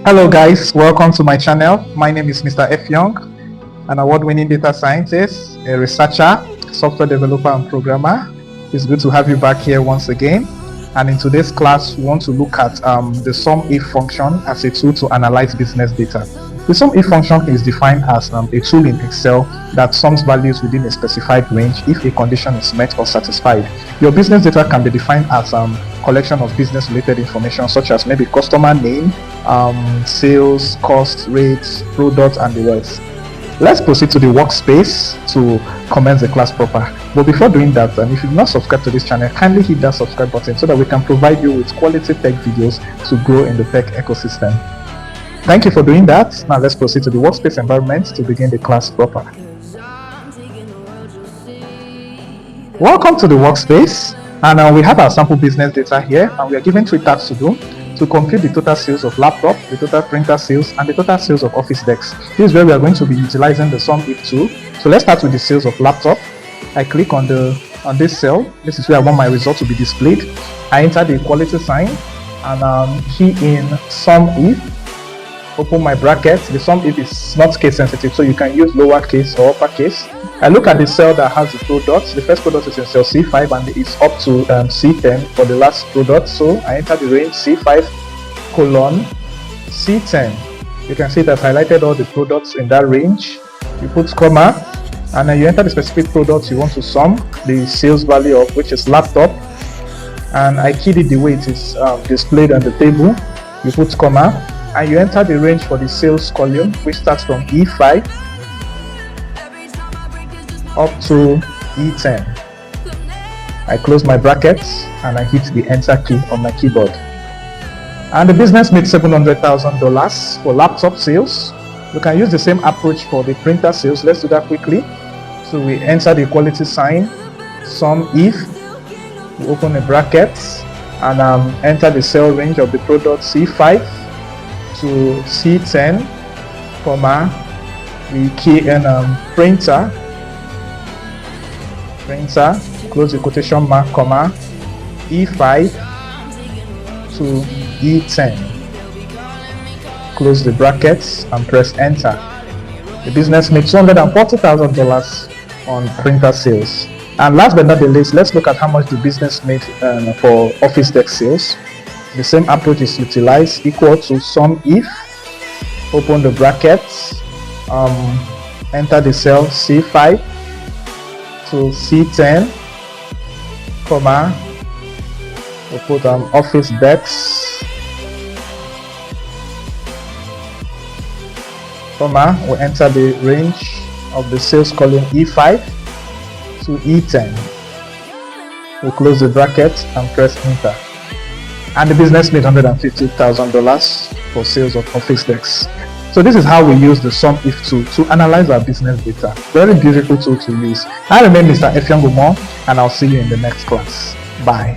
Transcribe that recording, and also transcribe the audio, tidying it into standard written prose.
Hello guys, welcome to my channel. My name is Mr. Effiong, an award-winning data scientist, a researcher, software developer and programmer. It's good to have you back here once again. And in today's class, we want to look at the SUMIF function as a tool to analyze business data. The SUMIF function is defined as a tool in Excel that sums values within a specified range if a condition is met or satisfied. Your business data can be defined as collection of business related information such as maybe customer name, sales, cost, rates, products, and the rest. Let's proceed to the workspace to commence the class proper. But before doing that, if you've not subscribed to this channel, kindly hit that subscribe button so that we can provide you with quality tech videos to grow in the tech ecosystem. Thank you for doing that. Now let's proceed to the workspace environment to begin the class proper. Welcome to the workspace, and we have our sample business data here, and we are given 3 tasks to do to compute the total sales of laptop, the total printer sales, and the total sales of office desks. This is where we are going to be utilizing the SUMIF tool. So let's start with the sales of laptop. I click on this cell. This is where I want my result to be displayed. I enter the equality sign and key in SUMIF. Open my brackets. The SUMIF is not case sensitive, so you can use lowercase or uppercase. I look at the cell that has the products. The first product is in cell C5 and it's up to C10 for the last product. So I enter the range C5 colon C10. You can see that I've highlighted all the products in that range. You put comma and then you enter the specific products you want to sum the sales value of, which is laptop, and I keyed it the way it is displayed on the table. You put comma and you enter the range for the sales column, which starts from E5 up to E10. I close my brackets and I hit the enter key on my keyboard. And the business made $700,000 for laptop sales. We can use the same approach for the printer sales. Let's do that quickly. So we enter the equality sign, SUMIF, we open the brackets and enter the cell range of the product C5 to C10, comma, we key in printer, close the quotation mark, comma, E5 to E10. Close the brackets and press enter. The business made $240,000 on printer sales. And last but not the least, let's look at how much the business made for office desk sales. The same approach is utilized, equal to SUMIF, open the brackets, enter the cell C5 to C10, comma, we put office desks, comma, we enter the range of the sales column E5 to E10. We close the bracket and press enter. And the business made $150,000 for sales of office desks. So this is how we use the SUMIF tool to analyze our business data. Very beautiful tool to use. I remain Mr. Effiong, and I'll see you in the next class. Bye.